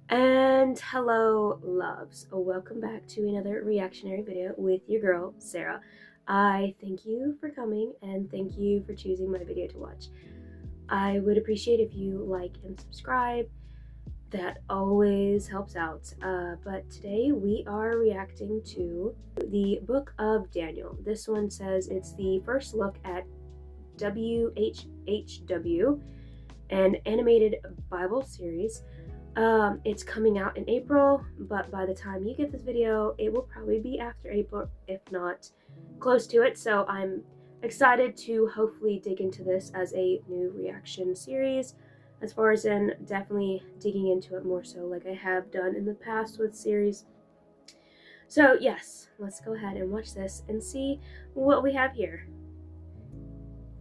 And hello loves, welcome back to another reactionary video with your girl Sarah. I thank you for coming and thank you for choosing my video to watch. I would appreciate if you like and subscribe. That always helps out. But today we are reacting to the book of Daniel. This one says it's the first look at WHHW, an animated Bible series. It's coming out in April, but by the time you get this video, it will probably be after April, if not close to it. So I'm excited to hopefully dig into this as a new reaction series. As far as in definitely digging into it more so like I have done in the past with series. So yes, let's go ahead and watch this and see what we have here.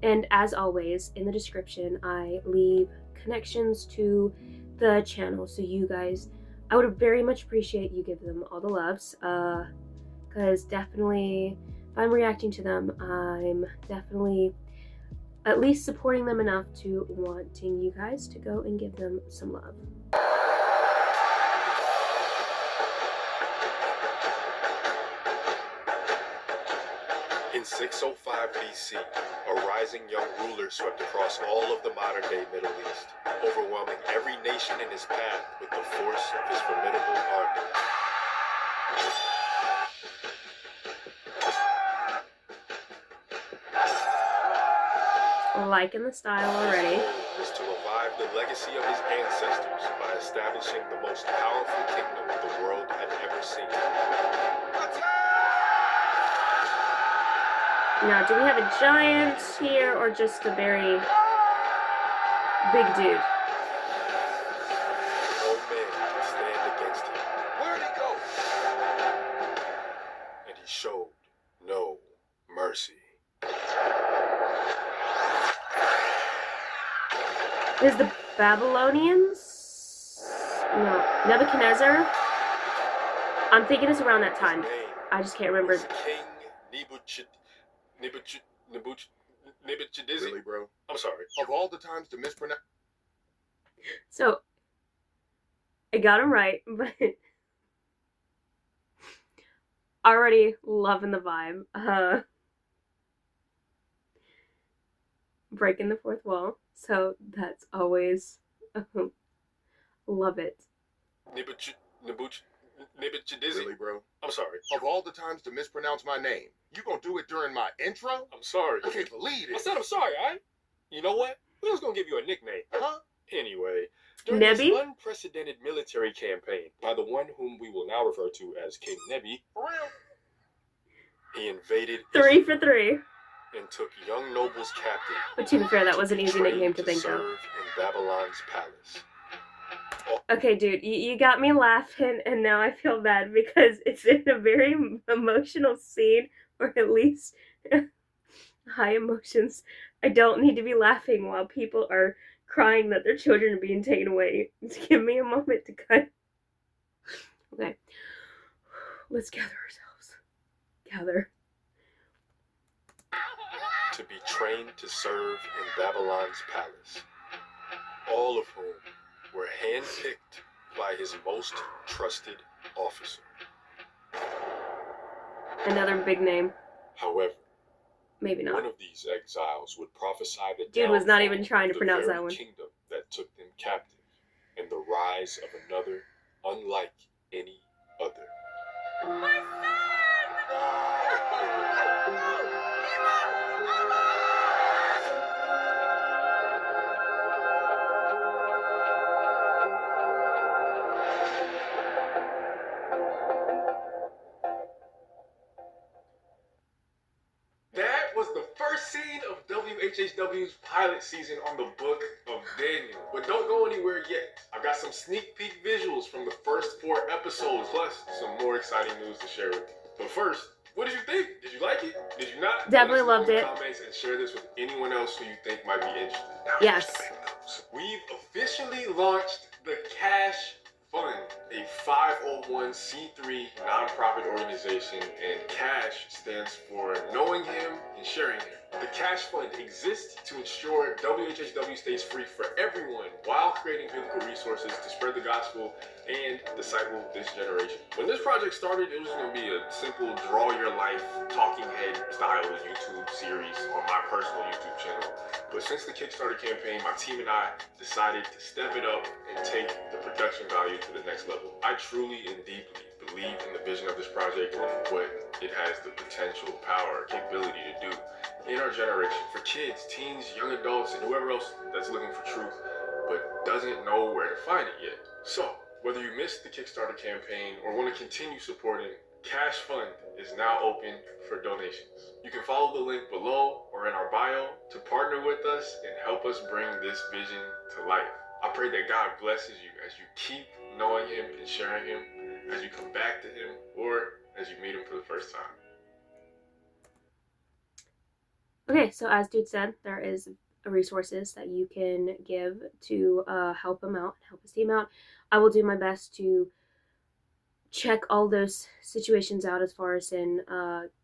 And as always, in the description, I leave connections to the channel, so you guys, I would very much appreciate you give them all the loves, because definitely if I'm reacting to them, I'm definitely at least supporting them enough to wanting you guys to go and give them some love. In 605 BC, a rising young ruler swept across all of the modern-day Middle East, overwhelming every nation in his path with the force of his formidable army. Liking the style already. His goal was to revive the legacy of his ancestors by establishing the most powerful kingdom the world had ever seen. Now, do we have a giant here or just a very big dude? No man could stand against him. Where'd he go? And he showed no mercy. Is the Babylonians? No, Nebuchadnezzar? I'm thinking it's around that time. I just can't remember. King Nebuchadnezzar. Really, bro? I'm sorry. Of all the times to mispronounce. So, I got him right, but already loving the vibe. Breaking the fourth wall, so that's always love it. Nebuchadnezzar. Really, bro? I'm sorry. Of all the times to mispronounce my name, you gonna do it during my intro? I'm sorry. I can't believe I it. said I'm sorry, alright? You know what? We was gonna give you a nickname. Huh? Anyway, during Nebby? this unprecedented military campaign by the one whom we will now refer to as King Nebby, For real? he invaded 3 for 3. and took young nobles captive. But to be fair, that was an easy trained nickname to think serve of. in Babylon's palace. Okay, dude, you got me laughing, and now I feel bad because it's in a very emotional scene, or at least high emotions. I don't need to be laughing while people are crying that their children are being taken away. Just give me a moment to cut. Okay, let's gather ourselves. Gather. To be trained to serve in Babylon's palace, all of whom were handpicked by his most trusted officer. Another big name. However, Maybe one not. of these exiles would prophesy the Dude was not even downfall trying to of the pronounce very that one. kingdom that took them captive, and the rise of another unlike any other. That was the first scene of WHHW's pilot season on the Book of Daniel. But don't go anywhere yet. I've got some sneak peek visuals from the first 4 episodes, plus some more exciting news to share with you. But first, what did you think? Did you like it? Did you not? Definitely Let us know loved in the it. comments and share this with anyone else who you think might be interested. Now, Yes. here's the big news. We've officially launched the Cash Fund, a 501c3 nonprofit organization, and CASH stands for Knowing Him and Sharing Him. The CASH Fund exists to ensure WHHW stays free for everyone while creating biblical resources to spread the gospel and disciple this generation. When this project started, it was going to be a simple draw your life talking head style YouTube series on my personal YouTube channel. But since the Kickstarter campaign, my team and I decided to step it up and take the production value to the next level. I truly and deeply believe in the vision of this project and what it has the potential, power, capability to do in our generation for kids, teens, young adults, and whoever else that's looking for truth but doesn't know where to find it yet. So, whether you missed the Kickstarter campaign or want to continue supporting, Cash Fund is now open for donations. You can follow the link below or in our bio to partner with us and help us bring this vision to life. I pray that God blesses you as you keep knowing Him and sharing Him, as you come back to Him, or as you meet Him for the first time. Okay, so as Dude said, there is resources that you can give to help him out, help his team out. I will do my best to check all those situations out as far as in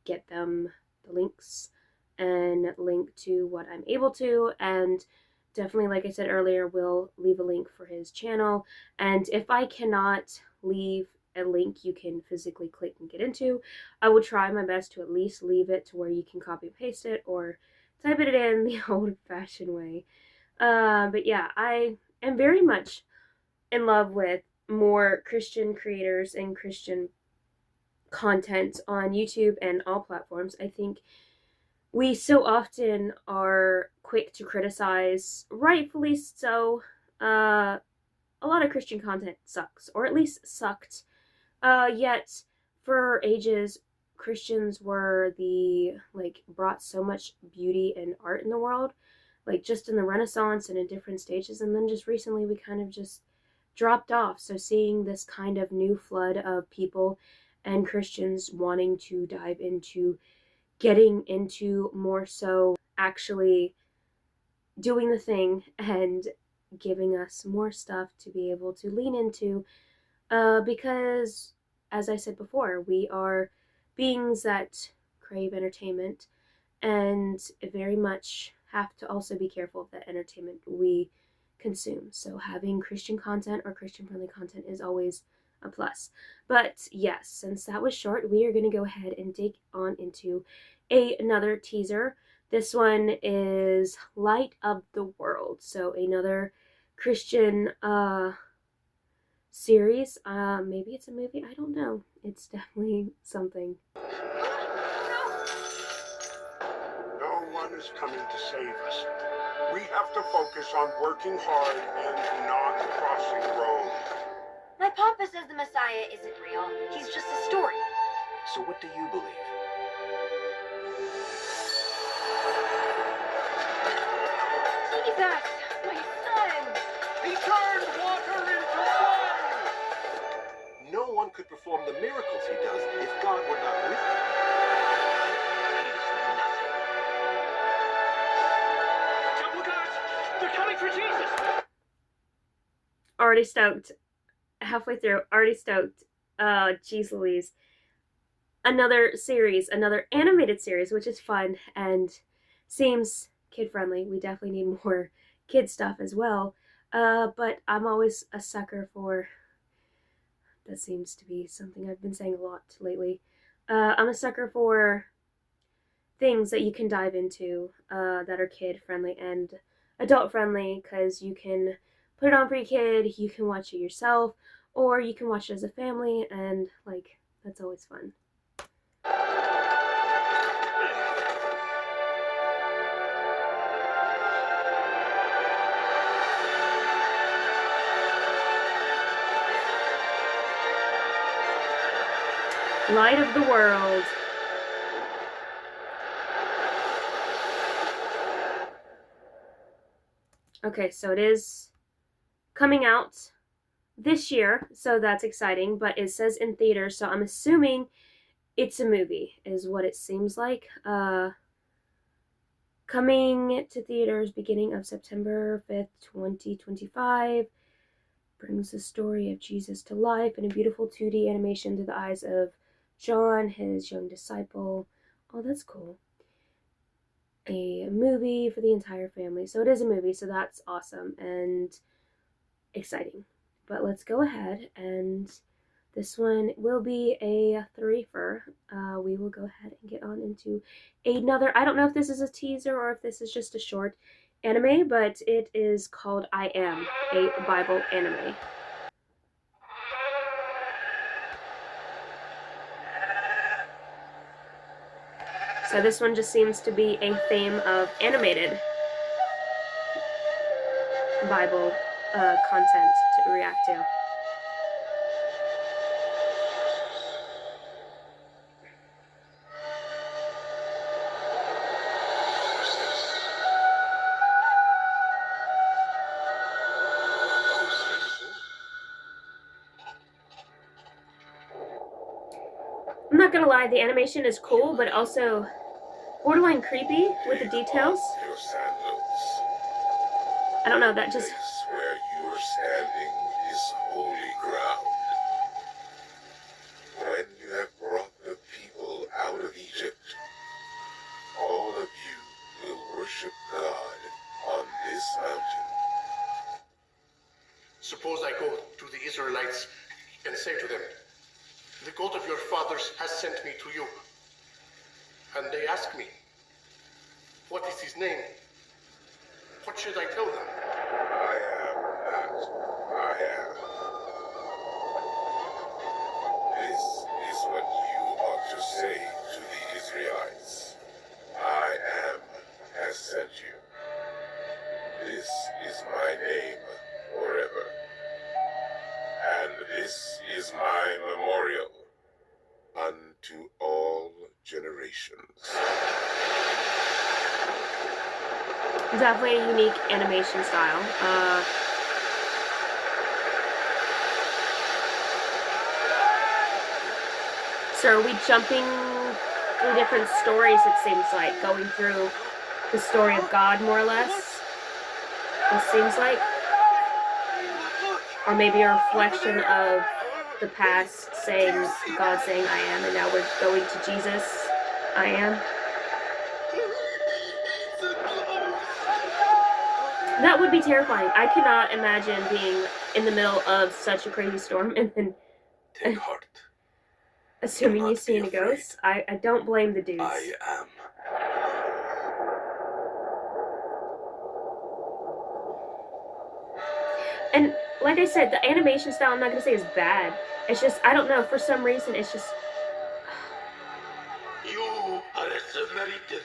get them the links and link to what I'm able to, and definitely, like I said earlier, we'll leave a link for his channel. And if I cannot leave a link you can physically click and get into, I will try my best to at least leave it to where you can copy and paste it or type it in the old-fashioned way. But yeah, I am very much in love with more Christian creators and Christian content on YouTube and all platforms. I think we so often are quick to criticize, rightfully so. A lot of Christian content sucks, or at least sucked. Yet, for ages, Christians were brought so much beauty and art in the world, like just in the Renaissance and in different stages, and then just recently we kind of just dropped off. So seeing this kind of new flood of people and Christians wanting to dive into getting into more so actually doing the thing and giving us more stuff to be able to lean into, because as I said before, we are beings that crave entertainment and very much have to also be careful of the entertainment we consume. So having Christian content or Christian friendly content is always a plus. But yes, since that was short, we are going to go ahead and dig on into another teaser. This one is Light of the World. So another Christian series. Maybe it's a movie, I don't know. It's definitely something. No one is coming to save us. We have to focus on working hard and not crossing roads. My papa says the Messiah isn't real. He's just a story. So what do you believe? Jesus, my son! He turned water into wine! No one could perform the miracles he does if God were not with him. Look out! They're coming for Jesus! Already stoked. Halfway through, already stoked. Jeez Louise. Another series, another animated series, which is fun and seems kid-friendly. We definitely need more kid stuff as well. But I'm always a sucker for... That seems to be something I've been saying a lot lately. I'm a sucker for things that you can dive into that are kid-friendly and adult-friendly, because you can put it on for your kid, you can watch it yourself, or you can watch it as a family, and that's always fun. Light of the World. Okay, so it is coming out this year, so that's exciting, but it says in theaters, so I'm assuming it's a movie, is what it seems like. Coming to theaters beginning of September 5th, 2025. brings the story of Jesus to life in a beautiful 2D animation through the eyes of John, his young disciple. Oh, that's cool. A movie for the entire family. So it is a movie, so that's awesome and exciting. But let's go ahead, and this one will be a threefer. We will go ahead and get on into another. I don't know if this is a teaser or if this is just a short anime, but it is called I Am, a Bible anime. So this one just seems to be a theme of animated Bible content to react to. I'm not gonna lie, the animation is cool, but also borderline creepy with the details. Your sandals. I don't know, that just... The place where you're standing is holy ground. When you have brought the people out of Egypt, all of you will worship God on this mountain. Suppose I go to the Israelites and say to them, "The God of your fathers has sent me to you." And they ask me, "What is his name?" What should I tell them? I am that I am. This is what you ought to say to the Israelites. I am has sent you. This is my name forever. And this is my memorial unto all generations. Definitely a unique animation style. So are we jumping through different stories, it seems like? Going through the story of God, more or less? It seems like. Or maybe a reflection of the past, saying, God saying, I am, and now we're going to Jesus, I am. That would be terrifying. I cannot imagine being in the middle of such a crazy storm and then Take heart. assuming Do you not see be any afraid. ghosts. I don't blame the dudes. I am. And like I said, the animation style, I'm not going to say is bad. It's just, I don't know, for some reason, it's just... You are a Samaritan,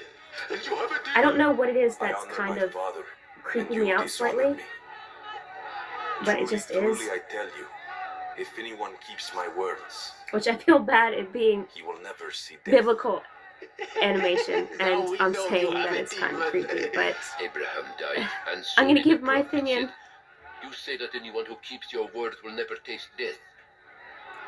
and you have a I don't know what it is I that's honor kind my of father, creeping and me you out dishonor slightly. me. But it Truly, just is. truly, I tell you, if anyone keeps my words, Which I feel bad at being he will never see death. biblical animation, Now and we I'm know saying you have that a it's kind of demon. creepy, but Abraham died, and so I'm going to did give the my prophet opinion. said, "You say that anyone who keeps your word will never taste death."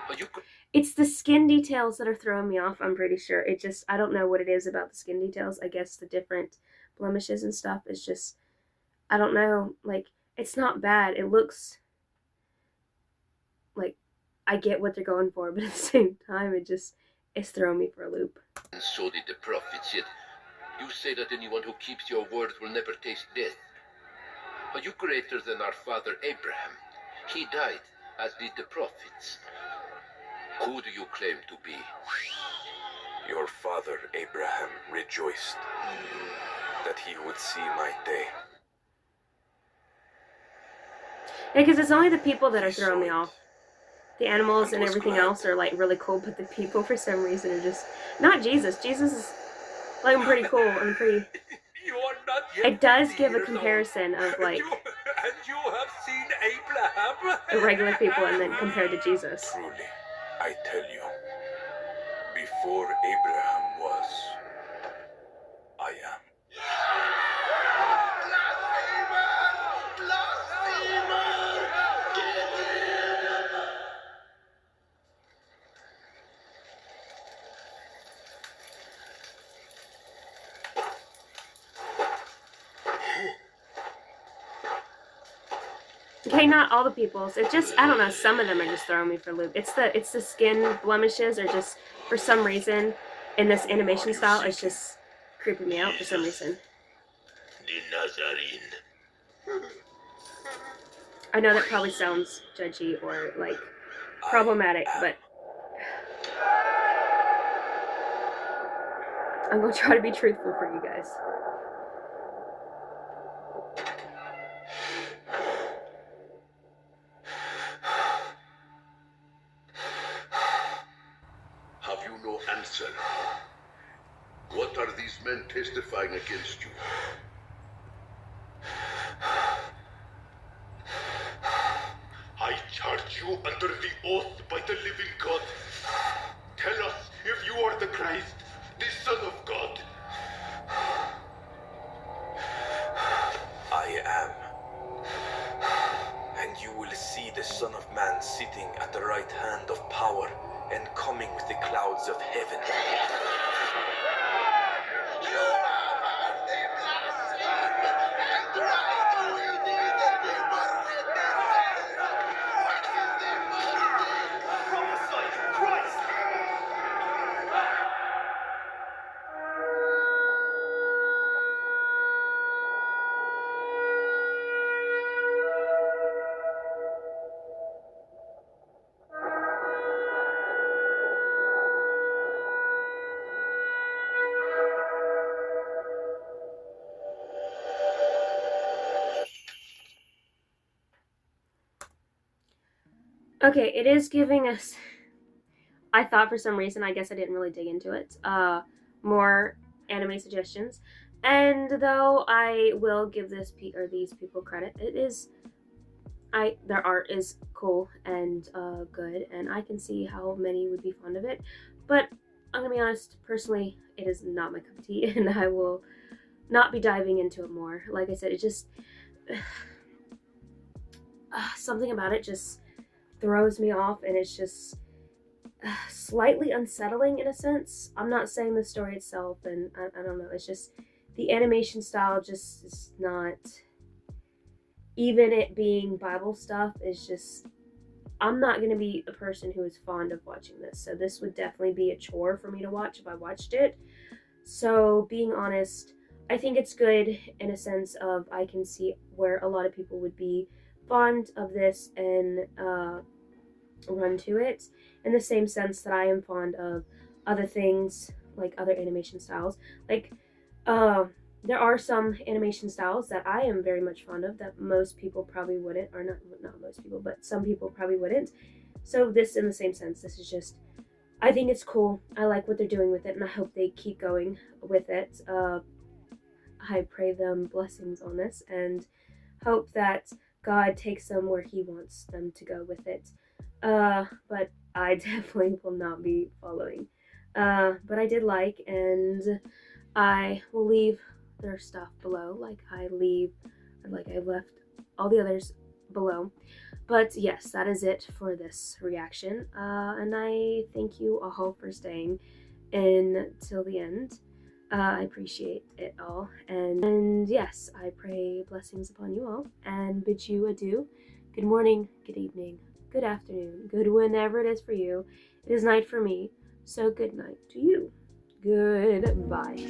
But you It's the skin details that are throwing me off, I'm pretty sure. It just, I don't know what it is about the skin details. I guess the different blemishes and stuff is just, I don't know. Like, it's not bad. It looks like I get what they're going for, but at the same time, it's throwing me for a loop. and so did the prophet said, "You say that anyone who keeps your word will never taste death." Are you greater than our father Abraham? He died, as did the prophets. Who do you claim to be? Your father Abraham rejoiced that he would see my day. Yeah, because it's only the people that are He throwing me saw it off. The animals and was everything glad. else are like really cool, but the people for some reason are just not Jesus. Jesus is like pretty cool and pretty. You are not yet It does 50 give a years comparison old. of like And you have seen Abraham. the regular people and then compared to Jesus. Truly, I tell you, before Abraham was, I am. Okay, not all the peoples. It just, I don't know, some of them are just throwing me for a loop. It's the skin blemishes, or just for some reason in this animation style, it's just creeping me out for some reason. The Nazarene. I know that probably sounds judgy or like problematic, but I'm gonna try to be truthful for you guys. Have you no answer? What are these men testifying against you? I charge you under the oath by the living God. Tell us if you are the Christ, the Son of God. I am. And you will see the Son of Man sitting at the right hand of power and coming with the clouds of heaven. Okay, it is giving us, I thought for some reason, I guess I didn't really dig into it, more anime suggestions. And though I will give these people credit, their art is cool and good, and I can see how many would be fond of it. But I'm gonna be honest, personally, it is not my cup of tea, and I will not be diving into it more. Like I said, it just something about it just throws me off, and it's just slightly unsettling in a sense. I'm not saying the story itself, and I don't know, it's just the animation style just is not, even it being Bible stuff is just, I'm not going to be a person who is fond of watching this, so this would definitely be a chore for me to watch if I watched it. So being honest, I think it's good in a sense of I can see where a lot of people would be fond of this and run to it, in the same sense that I am fond of other things, like other animation styles. Like there are some animation styles that I am very much fond of that most people probably wouldn't, or not most people, but some people probably wouldn't. So this, in the same sense, this is just, I think it's cool. I like what they're doing with it, and I hope they keep going with it. I pray them blessings on this, and hope that God takes them where He wants them to go with it. But I definitely will not be following. But I did like, and I will leave their stuff below, like I left all the others below. But yes, that is it for this reaction. And I thank you all for staying in till the end. I appreciate it all. And yes, I pray blessings upon you all and bid you adieu. Good morning, good evening, good afternoon, good whenever it is for you. It is night for me, so good night to you. Goodbye.